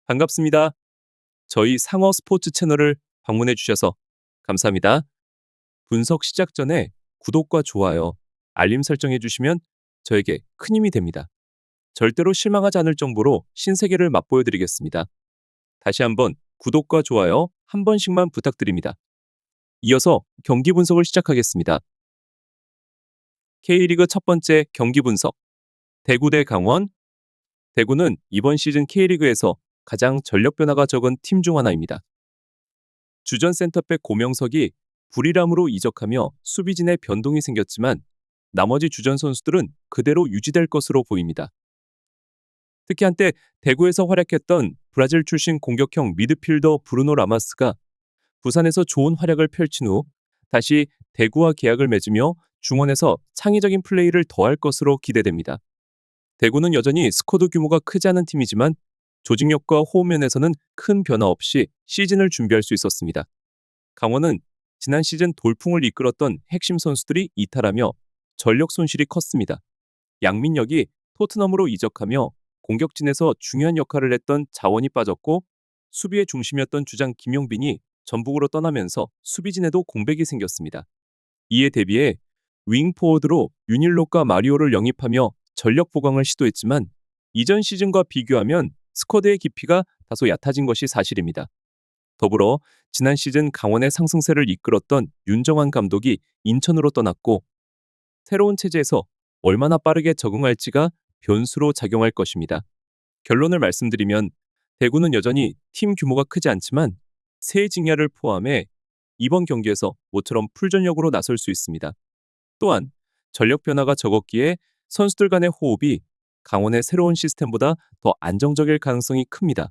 반갑습니다. 저희 상어 스포츠 채널을 방문해 주셔서 감사합니다. 분석 시작 전에 구독과 좋아요, 알림 설정해 주시면 저에게 큰 힘이 됩니다. 절대로 실망하지 않을 정보로 신세계를 맛보여 드리겠습니다. 다시 한번 구독과 좋아요 한 번씩만 부탁드립니다. 이어서 경기 분석을 시작하겠습니다. K리그 첫 번째 경기 분석. 대구 대 강원. 대구는 이번 시즌 K리그에서 가장 전력 변화가 적은 팀 중 하나입니다. 주전 센터백 고명석이 불이람으로 이적하며 수비진에 변동이 생겼지만 나머지 주전 선수들은 그대로 유지될 것으로 보입니다. 특히 한때 대구에서 활약했던 브라질 출신 공격형 미드필더 브루노 라마스가 부산에서 좋은 활약을 펼친 후 다시 대구와 계약을 맺으며 중원에서 창의적인 플레이를 더할 것으로 기대됩니다. 대구는 여전히 스쿼드 규모가 크지 않은 팀이지만 조직력과 호흡 면에서는 큰 변화 없이 시즌을 준비할 수 있었습니다. 강원은 지난 시즌 돌풍을 이끌었던 핵심 선수들이 이탈하며 전력 손실이 컸습니다. 양민혁이 토트넘으로 이적하며 공격진에서 중요한 역할을 했던 자원이 빠졌고 수비의 중심이었던 주장 김용빈이 전북으로 떠나면서 수비진에도 공백이 생겼습니다. 이에 대비해 윙포워드로 윤일록과 마리오를 영입하며 전력 보강을 시도했지만 이전 시즌과 비교하면 스쿼드의 깊이가 다소 얕아진 것이 사실입니다. 더불어 지난 시즌 강원의 상승세를 이끌었던 윤정환 감독이 인천으로 떠났고 새로운 체제에서 얼마나 빠르게 적응할지가 변수로 작용할 것입니다. 결론을 말씀드리면 대구는 여전히 팀 규모가 크지 않지만 새 징야를 포함해 이번 경기에서 모처럼 풀전력으로 나설 수 있습니다. 또한 전력 변화가 적었기에 선수들 간의 호흡이 강원의 새로운 시스템보다 더 안정적일 가능성이 큽니다.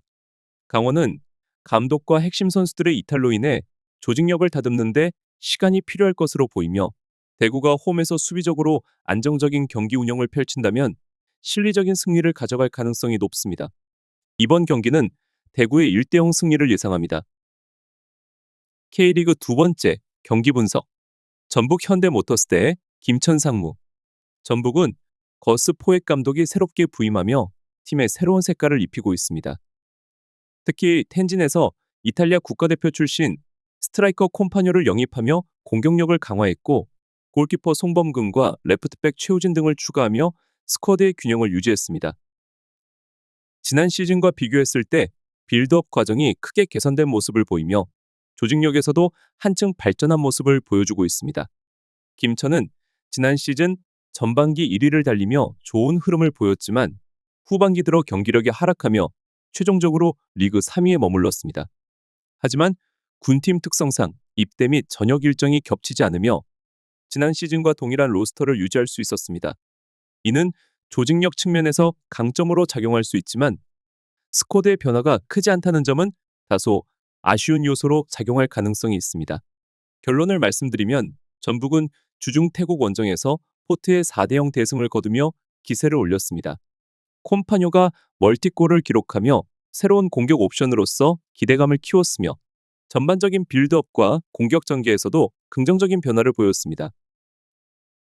강원은 감독과 핵심 선수들의 이탈로 인해 조직력을 다듬는데 시간이 필요할 것으로 보이며 대구가 홈에서 수비적으로 안정적인 경기 운영을 펼친다면 실리적인 승리를 가져갈 가능성이 높습니다. 이번 경기는 대구의 1대0 승리를 예상합니다. K리그 두 번째 경기 분석. 전북 현대모터스 대 김천 상무. 전북은 거스 포획 감독이 새롭게 부임하며 팀에 새로운 색깔을 입히고 있습니다. 특히 텐진에서 이탈리아 국가대표 출신 스트라이커 콤파뇨를 영입하며 공격력을 강화했고 골키퍼 송범근과 레프트백 최우진 등을 추가하며 스쿼드의 균형을 유지했습니다. 지난 시즌과 비교했을 때 빌드업 과정이 크게 개선된 모습을 보이며 조직력에서도 한층 발전한 모습을 보여주고 있습니다. 김천은 지난 시즌 전반기 1위를 달리며 좋은 흐름을 보였지만 후반기 들어 경기력이 하락하며 최종적으로 리그 3위에 머물렀습니다. 하지만 군팀 특성상 입대 및 전역 일정이 겹치지 않으며 지난 시즌과 동일한 로스터를 유지할 수 있었습니다. 이는 조직력 측면에서 강점으로 작용할 수 있지만 스쿼드의 변화가 크지 않다는 점은 다소 아쉬운 요소로 작용할 가능성이 있습니다. 결론을 말씀드리면 전북은 주중 태국 원정에서 포트의 4대0 대승을 거두며 기세를 올렸습니다. 콤파뇨가 멀티골을 기록하며 새로운 공격 옵션으로서 기대감을 키웠으며 전반적인 빌드업과 공격 전개에서도 긍정적인 변화를 보였습니다.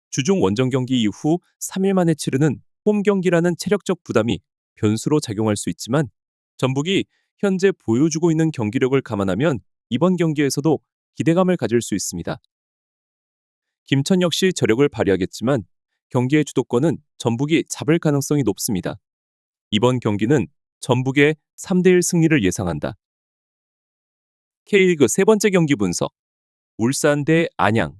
주중 원정 경기 이후 3일 만에 치르는 홈 경기라는 체력적 부담이 변수로 작용할 수 있지만 전북이 현재 보여주고 있는 경기력을 감안하면 이번 경기에서도 기대감을 가질 수 있습니다. 김천 역시 저력을 발휘하겠지만 경기의 주도권은 전북이 잡을 가능성이 높습니다. 이번 경기는 전북의 3대1 승리를 예상한다. K리그 세 번째 경기 분석. 울산 대 안양.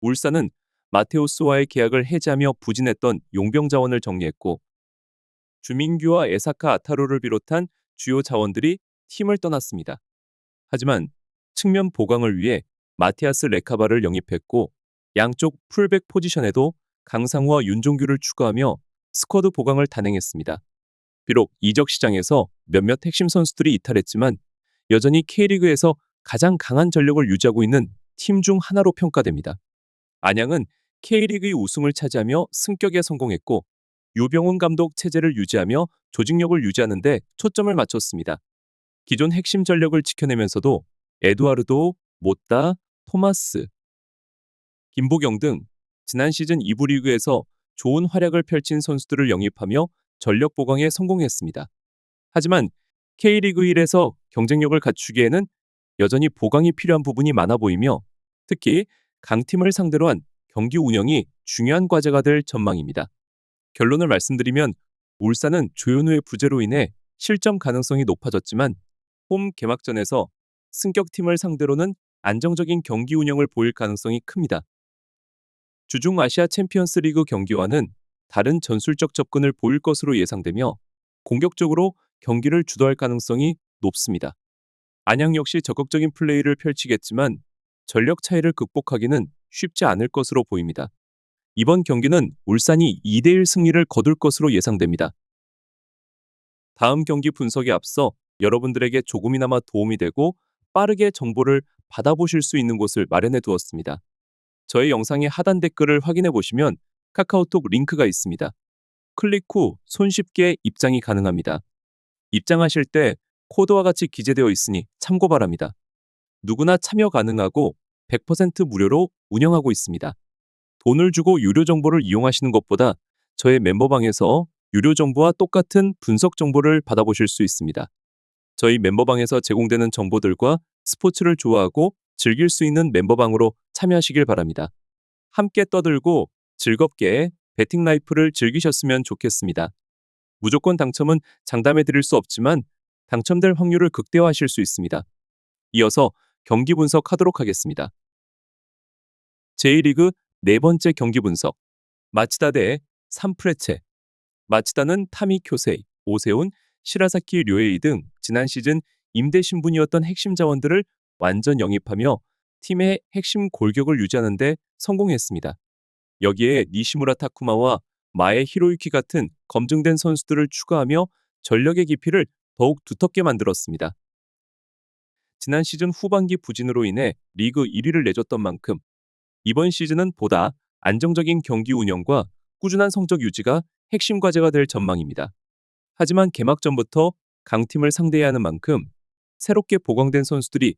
울산은 마테우스와의 계약을 해지하며 부진했던 용병 자원을 정리했고 주민규와 에사카 아타루를 비롯한 주요 자원들이 팀을 떠났습니다. 하지만 측면 보강을 위해 마티아스 레카바를 영입했고 양쪽 풀백 포지션에도 강상우와 윤종규를 추가하며 스쿼드 보강을 단행했습니다. 비록 이적 시장에서 몇몇 핵심 선수들이 이탈했지만 여전히 K리그에서 가장 강한 전력을 유지하고 있는 팀 중 하나로 평가됩니다. 안양은 K리그의 우승을 차지하며 승격에 성공했고 유병훈 감독 체제를 유지하며 조직력을 유지하는 데 초점을 맞췄습니다. 기존 핵심 전력을 지켜내면서도 에두아르도, 모따, 토마스, 김보경 등 지난 시즌 2부 리그에서 좋은 활약을 펼친 선수들을 영입하며 전력 보강에 성공했습니다. 하지만 K리그 1에서 경쟁력을 갖추기에는 여전히 보강이 필요한 부분이 많아 보이며 특히 강팀을 상대로 한 경기 운영이 중요한 과제가 될 전망입니다. 결론을 말씀드리면 울산은 조현우의 부재로 인해 실점 가능성이 높아졌지만 홈 개막전에서 승격팀을 상대로는 안정적인 경기 운영을 보일 가능성이 큽니다. 주중 아시아 챔피언스 리그 경기와는 다른 전술적 접근을 보일 것으로 예상되며 공격적으로 경기를 주도할 가능성이 높습니다. 안양 역시 적극적인 플레이를 펼치겠지만 전력 차이를 극복하기는 쉽지 않을 것으로 보입니다. 이번 경기는 울산이 2대1 승리를 거둘 것으로 예상됩니다. 다음 경기 분석에 앞서 여러분들에게 조금이나마 도움이 되고 빠르게 정보를 받아보실 수 있는 곳을 마련해 두었습니다. 저의 영상의 하단 댓글을 확인해 보시면 카카오톡 링크가 있습니다. 클릭 후 손쉽게 입장이 가능합니다. 입장하실 때 코드와 같이 기재되어 있으니 참고 바랍니다. 누구나 참여 가능하고 100% 무료로 운영하고 있습니다. 돈을 주고 유료 정보를 이용하시는 것보다 저의 멤버방에서 유료 정보와 똑같은 분석 정보를 받아보실 수 있습니다. 저희 멤버방에서 제공되는 정보들과 스포츠를 좋아하고 즐길 수 있는 멤버방으로 참여하시길 바랍니다. 함께 떠들고 즐겁게 베팅 라이프를 즐기셨으면 좋겠습니다. 무조건 당첨은 장담해 드릴 수 없지만 당첨될 확률을 극대화하실 수 있습니다. 이어서 경기 분석하도록 하겠습니다. J리그 네 번째 경기 분석. 마치다 대 산프레체. 마치다는 타미 쿄세이, 오세훈, 시라사키 료에이 등 지난 시즌 임대 신분이었던 핵심 자원들을 완전 영입하며 팀의 핵심 골격을 유지하는 데 성공했습니다. 여기에 니시무라 타쿠마와 마에 히로유키 같은 검증된 선수들을 추가하며 전력의 깊이를 더욱 두텁게 만들었습니다. 지난 시즌 후반기 부진으로 인해 리그 1위를 내줬던 만큼 이번 시즌은 보다 안정적인 경기 운영과 꾸준한 성적 유지가 핵심 과제가 될 전망입니다. 하지만 개막전부터 강팀을 상대해야 하는 만큼 새롭게 보강된 선수들이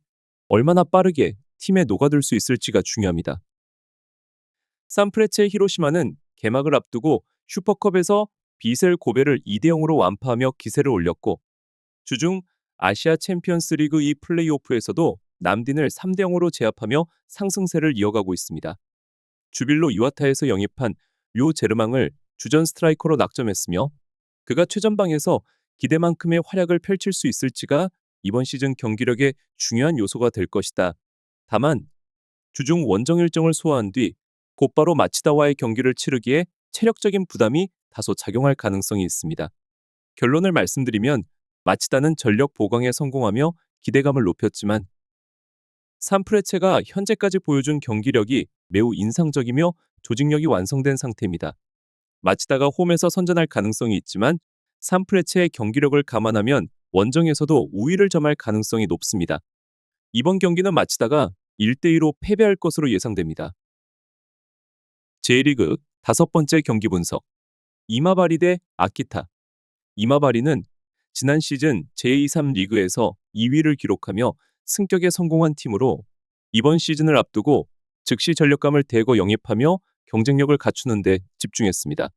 얼마나 빠르게 팀에 녹아들 수 있을지가 중요합니다. 산프레체 히로시마는 개막을 앞두고 슈퍼컵에서 비셀 고베를 2대0으로 완파하며 기세를 올렸고 주중 아시아 챔피언스 리그 2 플레이오프에서도 남딘을 3대0으로 제압하며 상승세를 이어가고 있습니다. 주빌로 이와타에서 영입한 요 제르망을 주전 스트라이커로 낙점했으며 그가 최전방에서 기대만큼의 활약을 펼칠 수 있을지가 이번 시즌 경기력의 중요한 요소가 될 것이다. 다만 주중 원정 일정을 소화한 뒤 곧바로 마치다와의 경기를 치르기에 체력적인 부담이 다소 작용할 가능성이 있습니다. 결론을 말씀드리면 마치다는 전력 보강에 성공하며 기대감을 높였지만 산프레체가 현재까지 보여준 경기력이 매우 인상적이며 조직력이 완성된 상태입니다. 마치다가 홈에서 선전할 가능성이 있지만 산프레체의 경기력을 감안하면 원정에서도 우위를 점할 가능성이 높습니다. 이번 경기는 마치다가 1대2로 패배할 것으로 예상됩니다. J리그 다섯 번째 경기 분석. 이마바리 대 아키타. 이마바리는 지난 시즌 제23 리그에서 2위를 기록하며 승격에 성공한 팀으로 이번 시즌을 앞두고 즉시 전력감을 대거 영입하며 경쟁력을 갖추는 데 집중했습니다.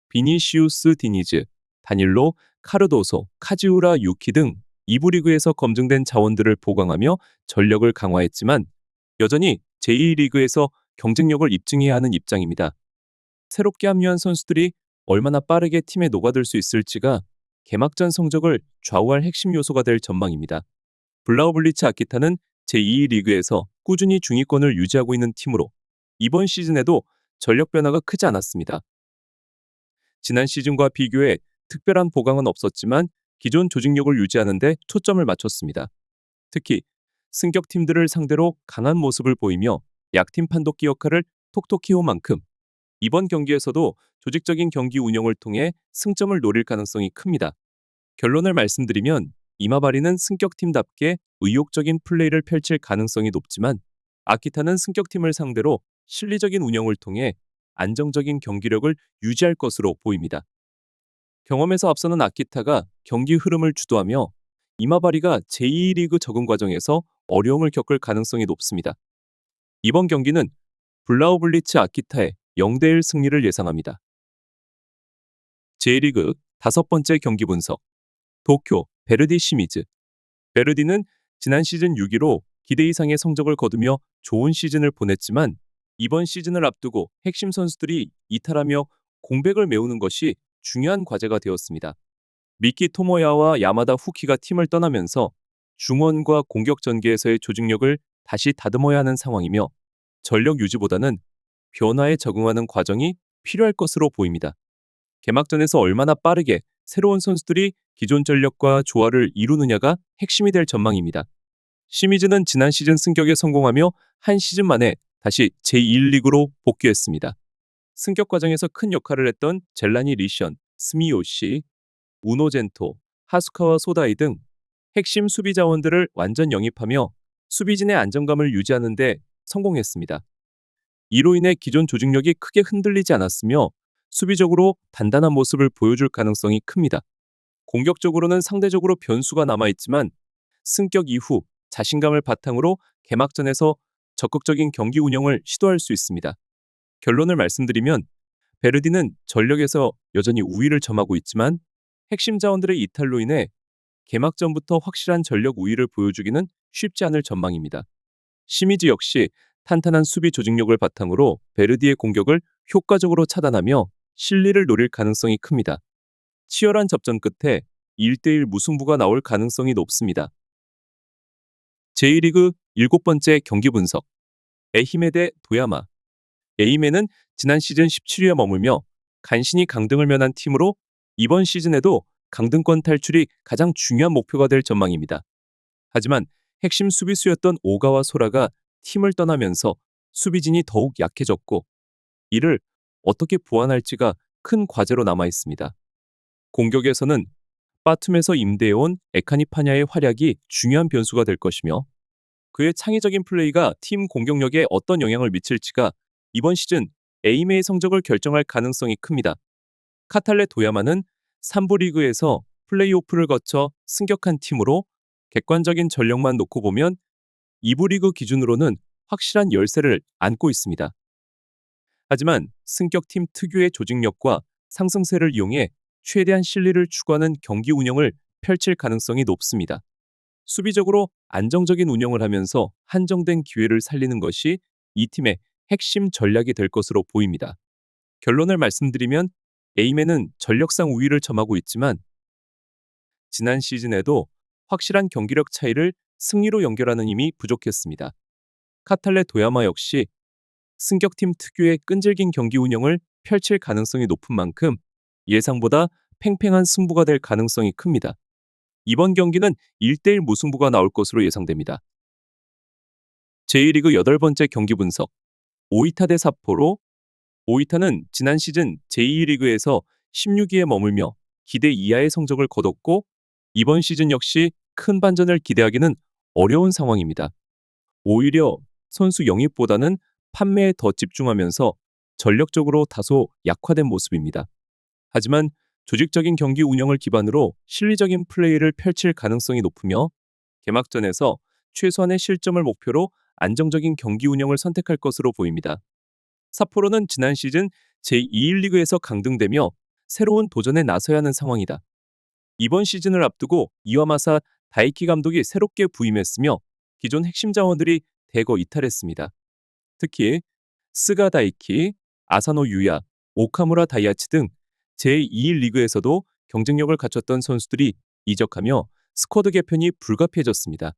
비니시우스 디니즈, 다닐로, 카르도소, 카지우라 유키 등 2부 리그에서 검증된 자원들을 보강하며 전력을 강화했지만 여전히 제2리그에서 경쟁력을 입증해야 하는 입장입니다. 새롭게 합류한 선수들이 얼마나 빠르게 팀에 녹아들 수 있을지가 개막전 성적을 좌우할 핵심 요소가 될 전망입니다. 블라우블리츠 아키타는 제2리그에서 꾸준히 중위권을 유지하고 있는 팀으로 이번 시즌에도 전력 변화가 크지 않았습니다. 지난 시즌과 비교해 특별한 보강은 없었지만 기존 조직력을 유지하는 데 초점을 맞췄습니다. 특히 승격팀들을 상대로 강한 모습을 보이며 약팀 판독기 역할을 톡톡히 해온 만큼 이번 경기에서도 조직적인 경기 운영을 통해 승점을 노릴 가능성이 큽니다. 결론을 말씀드리면 이마바리는 승격팀답게 의욕적인 플레이를 펼칠 가능성이 높지만 아키타는 승격팀을 상대로 실리적인 운영을 통해 안정적인 경기력을 유지할 것으로 보입니다. 경험에서 앞서는 아키타가 경기 흐름을 주도하며 이마바리가 제2리그 적응 과정에서 어려움을 겪을 가능성이 높습니다. 이번 경기는 블라우블리츠 아키타의 0대1 승리를 예상합니다. J리그 다섯 번째 경기 분석. 도쿄 베르디 시미즈. 베르디는 지난 시즌 6위로 기대 이상의 성적을 거두며 좋은 시즌을 보냈지만 이번 시즌을 앞두고 핵심 선수들이 이탈하며 공백을 메우는 것이 중요한 과제가 되었습니다. 미키 토모야와 야마다 후키가 팀을 떠나면서 중원과 공격 전개에서의 조직력을 다시 다듬어야 하는 상황이며 전력 유지보다는 변화에 적응하는 과정이 필요할 것으로 보입니다. 개막전에서 얼마나 빠르게 새로운 선수들이 기존 전력과 조화를 이루느냐가 핵심이 될 전망입니다. 시미즈는 지난 시즌 승격에 성공하며 한 시즌 만에 다시 제1리그로 복귀했습니다. 승격 과정에서 큰 역할을 했던 젤라니 리션, 스미요시, 우노젠토, 하수카와 소다이 등 핵심 수비 자원들을 완전 영입하며 수비진의 안정감을 유지하는 데 성공했습니다. 이로 인해 기존 조직력이 크게 흔들리지 않았으며 수비적으로 단단한 모습을 보여줄 가능성이 큽니다. 공격적으로는 상대적으로 변수가 남아있지만 승격 이후 자신감을 바탕으로 개막전에서 적극적인 경기 운영을 시도할 수 있습니다. 결론을 말씀드리면 베르디는 전력에서 여전히 우위를 점하고 있지만 핵심 자원들의 이탈로 인해 개막전부터 확실한 전력 우위를 보여주기는 쉽지 않을 전망입니다. 시미즈 역시 탄탄한 수비 조직력을 바탕으로 베르디의 공격을 효과적으로 차단하며 실리를 노릴 가능성이 큽니다. 치열한 접전 끝에 1대1 무승부가 나올 가능성이 높습니다. 제1리그 7번째 경기 분석. 에히메 대 도야마. 에히메는 지난 시즌 17위에 머물며 간신히 강등을 면한 팀으로 이번 시즌에도 강등권 탈출이 가장 중요한 목표가 될 전망입니다. 하지만 핵심 수비수였던 오가와 소라가 팀을 떠나면서 수비진이 더욱 약해졌고 이를 어떻게 보완할지가 큰 과제로 남아 있습니다. 공격에서는 바툼에서 임대해온 에카니 파냐의 활약이 중요한 변수가 될 것이며 그의 창의적인 플레이가 팀 공격력에 어떤 영향을 미칠지가 이번 시즌 에이메의 성적을 결정할 가능성이 큽니다. 카탈레 도야마는 3부 리그에서 플레이오프를 거쳐 승격한 팀으로 객관적인 전력만 놓고 보면 2부 리그 기준으로는 확실한 열세를 안고 있습니다. 하지만 승격팀 특유의 조직력과 상승세를 이용해 최대한 실리를 추구하는 경기 운영을 펼칠 가능성이 높습니다. 수비적으로 안정적인 운영을 하면서 한정된 기회를 살리는 것이 이 팀의 핵심 전략이 될 것으로 보입니다. 결론을 말씀드리면 에이맨은 전력상 우위를 점하고 있지만 지난 시즌에도 확실한 경기력 차이를 승리로 연결하는 힘이 부족했습니다. 카탈레 도야마 역시 승격팀 특유의 끈질긴 경기 운영을 펼칠 가능성이 높은 만큼 예상보다 팽팽한 승부가 될 가능성이 큽니다. 이번 경기는 1대1 무승부가 나올 것으로 예상됩니다. 제1리그 8번째 경기 분석. 오이타 대 삿포로. 오이타는 지난 시즌 제2리그에서 16위에 머물며 기대 이하의 성적을 거뒀고 이번 시즌 역시 큰 반전을 기대하기는 어려운 상황입니다. 오히려 선수 영입보다는 판매에 더 집중하면서 전력적으로 다소 약화된 모습입니다. 하지만 조직적인 경기 운영을 기반으로 실리적인 플레이를 펼칠 가능성이 높으며 개막전에서 최소한의 실점을 목표로 안정적인 경기 운영을 선택할 것으로 보입니다. 삿포로는 지난 시즌 제2리그에서 강등되며 새로운 도전에 나서야 하는 상황이다. 이번 시즌을 앞두고 이와마사 다이키 감독이 새롭게 부임했으며 기존 핵심 자원들이 대거 이탈했습니다. 특히 스가 다이키, 아사노 유야, 오카무라 다이아치 등 제2리그에서도 경쟁력을 갖췄던 선수들이 이적하며 스쿼드 개편이 불가피해졌습니다.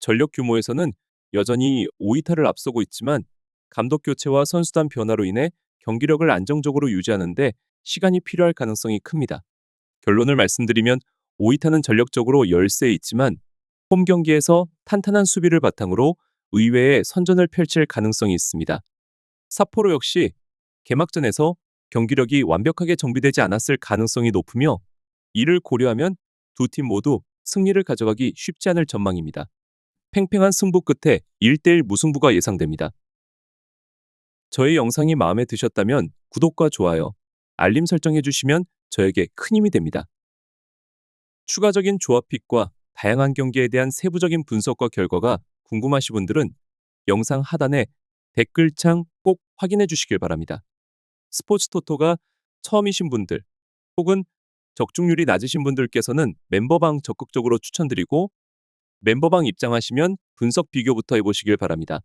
전력 규모에서는 여전히 오이타를 앞서고 있지만 감독 교체와 선수단 변화로 인해 경기력을 안정적으로 유지하는 데 시간이 필요할 가능성이 큽니다. 결론을 말씀드리면 오이타는 전력적으로 열세에 있지만 홈 경기에서 탄탄한 수비를 바탕으로 의외의 선전을 펼칠 가능성이 있습니다. 삿포로 역시 개막전에서 경기력이 완벽하게 정비되지 않았을 가능성이 높으며 이를 고려하면 두 팀 모두 승리를 가져가기 쉽지 않을 전망입니다. 팽팽한 승부 끝에 1대1 무승부가 예상됩니다. 저의 영상이 마음에 드셨다면 구독과 좋아요, 알림 설정해 주시면 저에게 큰 힘이 됩니다. 추가적인 조합픽과 다양한 경기에 대한 세부적인 분석과 결과가 궁금하신 분들은 영상 하단에 댓글창 꼭 확인해 주시길 바랍니다. 스포츠 토토가 처음이신 분들 혹은 적중률이 낮으신 분들께서는 멤버방 적극적으로 추천드리고 멤버방 입장하시면 분석 비교부터 해보시길 바랍니다.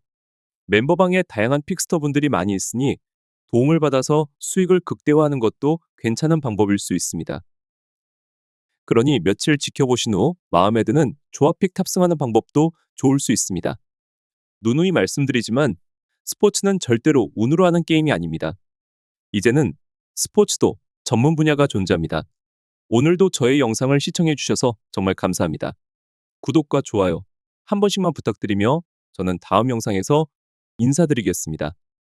멤버방에 다양한 픽스터 분들이 많이 있으니 도움을 받아서 수익을 극대화하는 것도 괜찮은 방법일 수 있습니다. 그러니 며칠 지켜보신 후 마음에 드는 조합픽 탑승하는 방법도 좋을 수 있습니다. 누누이 말씀드리지만 스포츠는 절대로 운으로 하는 게임이 아닙니다. 이제는 스포츠도 전문 분야가 존재합니다. 오늘도 저의 영상을 시청해 주셔서 정말 감사합니다. 구독과 좋아요 한 번씩만 부탁드리며 저는 다음 영상에서 인사드리겠습니다.